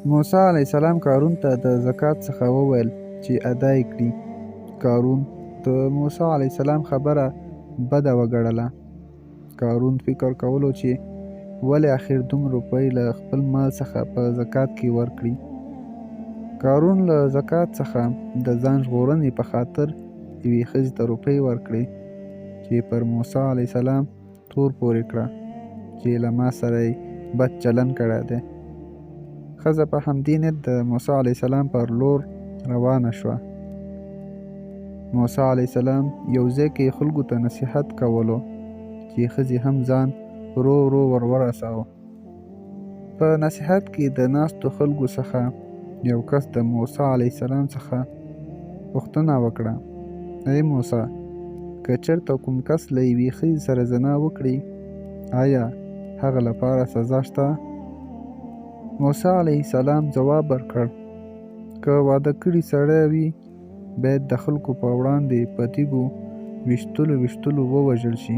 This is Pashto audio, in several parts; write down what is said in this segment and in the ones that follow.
موسی علیه السلام قارون ته د زکات څخه وویل چې ادا یې کړي. قارون د موسی علیه السلام خبره بده وګڼله. قارون فکر کولو چې ولې اخر دومره روپۍ له خپل مال څخه په زکات کې ورکړي. قارون له زکات څخه د ځان ژغورنې په خاطر یوې ښځې ته روپۍ ورکړې چې پر موسی علیه السلام تور پورې کړه چې له ما سره یې بد چلند کړی دی. ښځه په همدې نیت د موسی علیه السلام پر لور روانه شوه. موسی علیه السلام یو ځای کې خلکو ته نصیحت کولو چې ښځې هم ځان ورو ورو ورساوه. په نصیحت کې د ناستو خلکو څخه یو کس د موسی علیه السلام څخه پوښتنه وکړه: ای موسی، که چېرته کوم کس له یوې ښځې سره زنا وکړي، آیا هغه لپاره سزا شته؟ موسی علیه السلام ځواب ورکړ: که واده کړی سړی وي باید د خلکو په وړاندې په تیږو ویشتلو ووژل شي.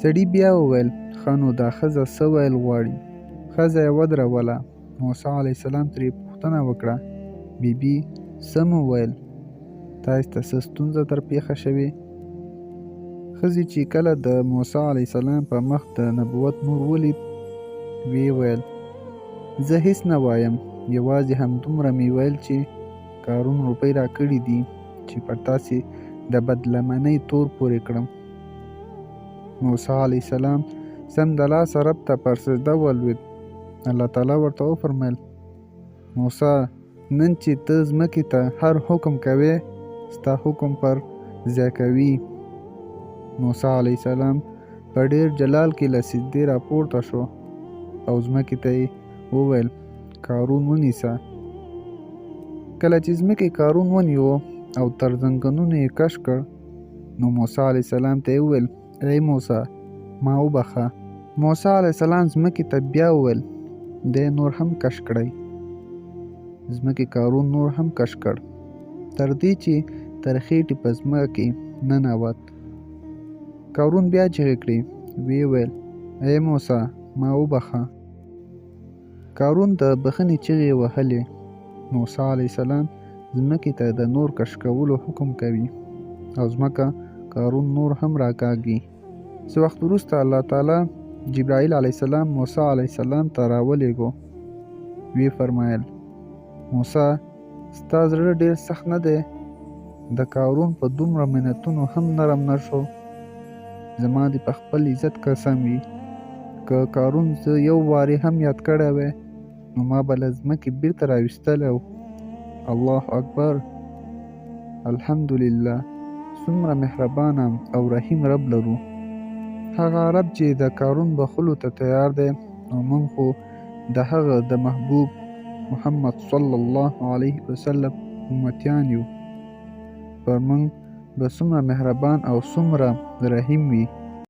سړي بیا وویل: ښه نو دا ښځه څه ویل غواړي؟ ښځه یې ودروله. موسی علیه السلام ترې پوښتنه وکړه: بیبي څه مو ویل؟ تاسې ته څه ستونزه درپېښه شوې؟ ښځې چې کله د موسی علیه السلام په مخ د نبوت نور ولید ویې ویل: زه هیڅ نه وایم، یوازې همدومره مې ویل چې قارون روپۍ راکړي دي چې پر تاسې د بدلمنۍ تور پورې کړم. موسی علیه السلام سمدلاسه رب ته پر سجده ولوېد. الله تعالی ورته وفرمیل: موسی، نن چې ته ځمکې ته هر حکم کوې ستا حکم پر ځای کوي. موسی علیه السلام په ډېر جلال کې له سجدې راپورته شو او ځمکې ته یې وویل: قارون ونیسه. کله چې ځمکې قارون ونیو او تر زنګنونو یې کش کړ، نو موسی علیه السلام ته یې وویل: ای موسی، ما وبخه. موسی علیه السلام ځمکې ته بیا وویل: دی نور هم کش کړئ. ځمکې قارون نور هم کش کړ تر دې چې تر خېټې په ځمکې ننوت. قارون بیا چیغې کړې، ویې ویل: ای موسی، ما وبخه. قارون د بخښنې چیغې وهلې. موسی علیه السلام ځمکې ته د نور کش کولو حکم کوي او ځمکه قارون نور هم راکاږي. څه وخت وروسته الله تعالی جبرائیل علیه السلام موسی علیه السلام ته راولېږو. ویې فرمایل: موسی، ستا زړه ډېر سخت نه دی؟ د قارون په دومره منتونو هم نرم نه شو؟ زما دې په خپل عزت قسم وي، که قارون زه یو وارې هم یاد کړی وی نو ما به له ځمکې بیرته راویستلی و. الله اکبر، الحمدلله، څومره مهربانه او رحیم رب لرو. هغه رب چې د قارون بخښلو ته تیار دی، نو موږ خو د هغه د محبوب محمد صلی الله علیه وسلم امتیان یو. پر موږ به څومره مهربان او څومره رحیم وي.